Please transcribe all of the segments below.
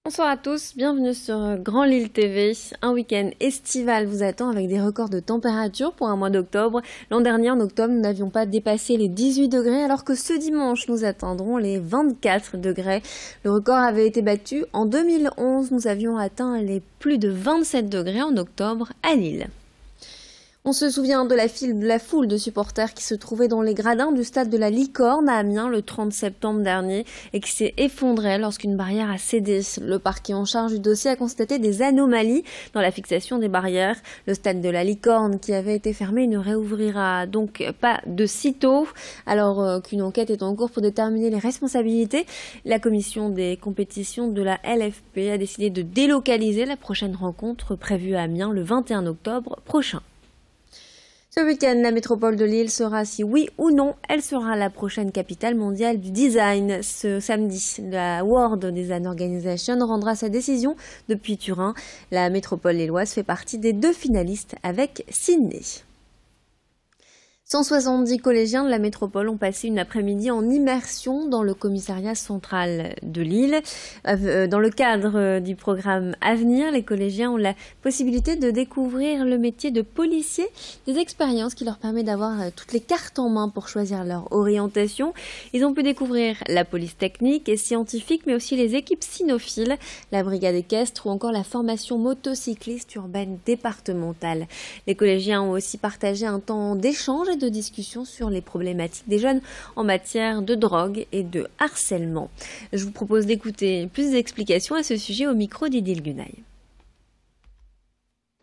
Bonsoir à tous, bienvenue sur Grand Lille TV. Un week-end estival vous attend avec des records de température pour un mois d'octobre. L'an dernier, en octobre, nous n'avions pas dépassé les 18 degrés, alors que ce dimanche, nous atteindrons les 24 degrés. Le record avait été battu en 2011. Nous avions atteint les plus de 27 degrés en octobre à Lille. On se souvient de la foule de supporters qui se trouvait dans les gradins du stade de la Licorne à Amiens le 30 septembre dernier et qui s'est effondré lorsqu'une barrière a cédé. Le parquet en charge du dossier a constaté des anomalies dans la fixation des barrières. Le stade de la Licorne, qui avait été fermé, ne réouvrira donc pas de sitôt, alors qu'une enquête est en cours pour déterminer les responsabilités. La commission des compétitions de la LFP a décidé de délocaliser la prochaine rencontre prévue à Amiens le 21 octobre prochain. Ce week-end, la métropole de Lille sera, si oui ou non, elle sera la prochaine capitale mondiale du design. Ce samedi, la World Design Organization rendra sa décision depuis Turin. La métropole lilloise fait partie des 2 finalistes avec Sydney. 170 collégiens de la métropole ont passé une après-midi en immersion dans le commissariat central de Lille. Dans le cadre du programme Avenir, les collégiens ont la possibilité de découvrir le métier de policier, des expériences qui leur permettent d'avoir toutes les cartes en main pour choisir leur orientation. Ils ont pu découvrir la police technique et scientifique, mais aussi les équipes cynophiles, la brigade équestre ou encore la formation motocycliste urbaine départementale. Les collégiens ont aussi partagé un temps d'échange et de discussion sur les problématiques des jeunes en matière de drogue et de harcèlement. Je vous propose d'écouter plus d'explications à ce sujet au micro d'Idil Gunay.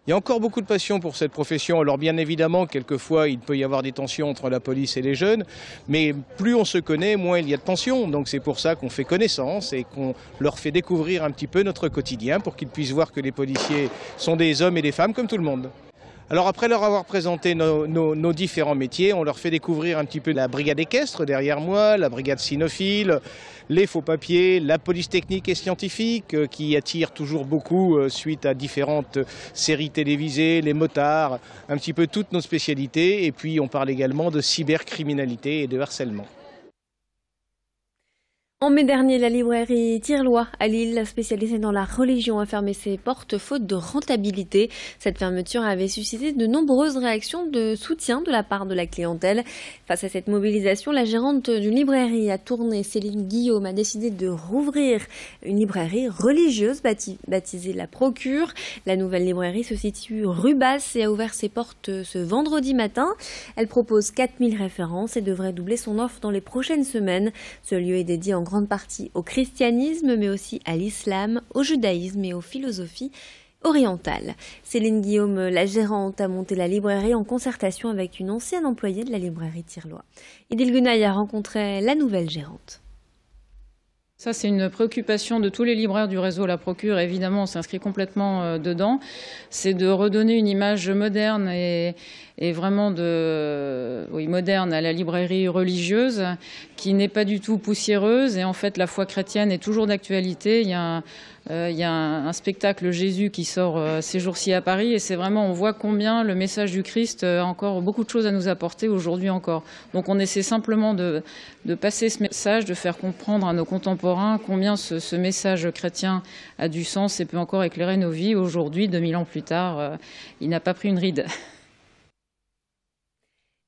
Il y a encore beaucoup de passion pour cette profession. Alors bien évidemment, quelquefois, il peut y avoir des tensions entre la police et les jeunes, mais plus on se connaît, moins il y a de tensions. Donc c'est pour ça qu'on fait connaissance et qu'on leur fait découvrir un petit peu notre quotidien pour qu'ils puissent voir que les policiers sont des hommes et des femmes comme tout le monde. Alors après leur avoir présenté nos différents métiers, on leur fait découvrir un petit peu la brigade équestre derrière moi, la brigade cynophile, les faux papiers, la police technique et scientifique qui attire toujours beaucoup suite à différentes séries télévisées, les motards, un petit peu toutes nos spécialités. Et puis on parle également de cybercriminalité et de harcèlement. En mai dernier, la librairie Tirlois à Lille, spécialisée dans la religion, a fermé ses portes faute de rentabilité. Cette fermeture avait suscité de nombreuses réactions de soutien de la part de la clientèle. Face à cette mobilisation, la gérante d'une librairie à Tournai, Céline Guillaume, a décidé de rouvrir une librairie religieuse baptisée La Procure. La nouvelle librairie se situe rue Basse et a ouvert ses portes ce vendredi matin. Elle propose 4000 références et devrait doubler son offre dans les prochaines semaines. Ce lieu est dédié en grande partie au christianisme, mais aussi à l'islam, au judaïsme et aux philosophies orientales. Céline Guillaume, la gérante, a monté la librairie en concertation avec une ancienne employée de la librairie Tirlois. Idil Gunay a rencontré la nouvelle gérante. Ça, c'est une préoccupation de tous les libraires du réseau La Procure. Évidemment, on s'inscrit complètement dedans. C'est de redonner une image moderne et vraiment moderne à la librairie religieuse, qui n'est pas du tout poussiéreuse. Et en fait, la foi chrétienne est toujours d'actualité. Il y a un spectacle Jésus qui sort ces jours-ci à Paris. Et c'est vraiment, on voit combien le message du Christ a encore beaucoup de choses à nous apporter aujourd'hui encore. Donc on essaie simplement de passer ce message, de faire comprendre à nos contemporains combien ce message chrétien a du sens et peut encore éclairer nos vies. Aujourd'hui, 2000 ans plus tard, il n'a pas pris une ride.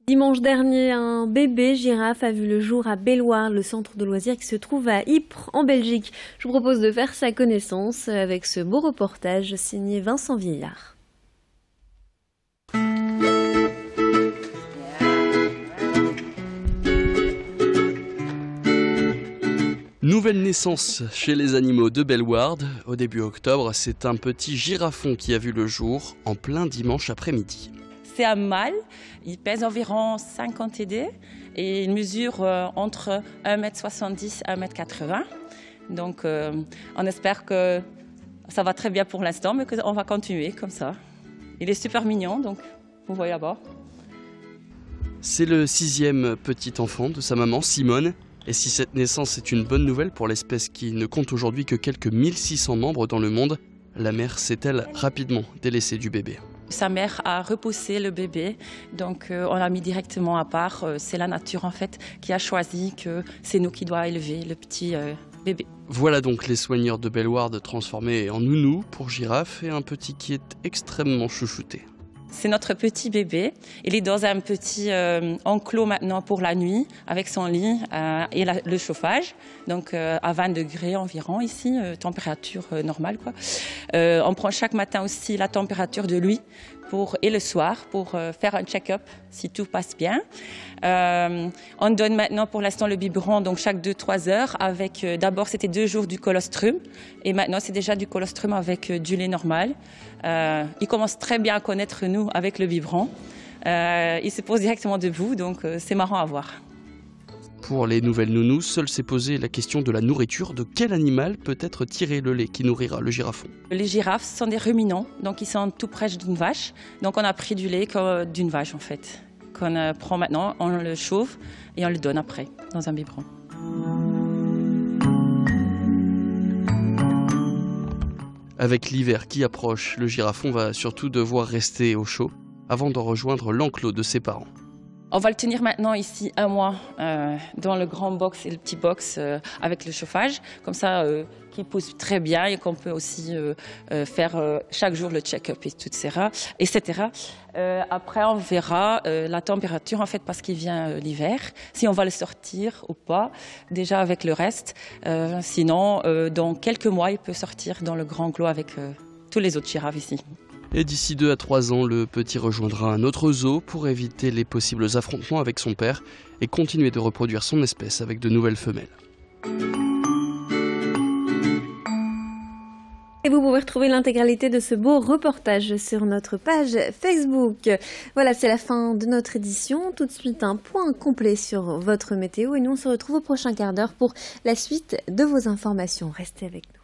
Dimanche dernier, un bébé girafe a vu le jour à Belloir, le centre de loisirs qui se trouve à Ypres, en Belgique. Je vous propose de faire sa connaissance avec ce beau reportage signé Vincent Vieillard. Nouvelle naissance chez les animaux de Bellewaerde. Au début octobre, c'est un petit girafon qui a vu le jour en plein dimanche après-midi. C'est un mâle, il pèse environ 50 TD et il mesure entre 1,70 m et 1,80 m. Donc on espère que ça va très bien pour l'instant, mais qu'on va continuer comme ça. Il est super mignon, donc vous voyez là-bas. C'est le 6e petit enfant de sa maman, Simone. Et si cette naissance est une bonne nouvelle pour l'espèce qui ne compte aujourd'hui que quelques 1600 membres dans le monde, la mère s'est-elle rapidement délaissée du bébé. Sa mère a repoussé le bébé, donc on l'a mis directement à part. C'est la nature en fait qui a choisi que c'est nous qui doit élever le petit bébé. Voilà donc les soigneurs de Bellewaerde transformés en nounou pour girafe et un petit qui est extrêmement chouchouté. C'est notre petit bébé. Il est dans un petit enclos maintenant pour la nuit, avec son lit et le chauffage. Donc à 20 degrés environ ici, température normale, quoi. On prend chaque matin aussi la température de lui et le soir pour faire un check-up si tout passe bien. On donne maintenant pour l'instant le biberon donc chaque 2-3 heures avec d'abord c'était 2 jours du colostrum et maintenant c'est déjà du colostrum avec du lait normal. Il commence très bien à connaître nous avec le biberon. Il se pose directement debout donc c'est marrant à voir. Pour les nouvelles nounous, seule s'est posée la question de la nourriture. De quel animal peut être tiré le lait qui nourrira le girafon? Les girafes sont des ruminants, donc ils sont tout proches d'une vache. Donc on a pris du lait d'une vache en fait, qu'on prend maintenant, on le chauffe et on le donne après dans un biberon. Avec l'hiver qui approche, le girafon va surtout devoir rester au chaud avant de rejoindre l'enclos de ses parents. On va le tenir maintenant ici 1 mois dans le grand box et le petit box avec le chauffage, comme ça qui pousse très bien et qu'on peut aussi faire chaque jour le check-up etc. Après on verra la température en fait parce qu'il vient l'hiver, si on va le sortir ou pas, déjà avec le reste. Sinon dans quelques mois il peut sortir dans le grand clos avec tous les autres girafes ici. Et d'ici 2 à 3 ans, le petit rejoindra un autre zoo pour éviter les possibles affrontements avec son père et continuer de reproduire son espèce avec de nouvelles femelles. Et vous pouvez retrouver l'intégralité de ce beau reportage sur notre page Facebook. Voilà, c'est la fin de notre édition. Tout de suite, un point complet sur votre météo et nous on se retrouve au prochain quart d'heure pour la suite de vos informations. Restez avec nous.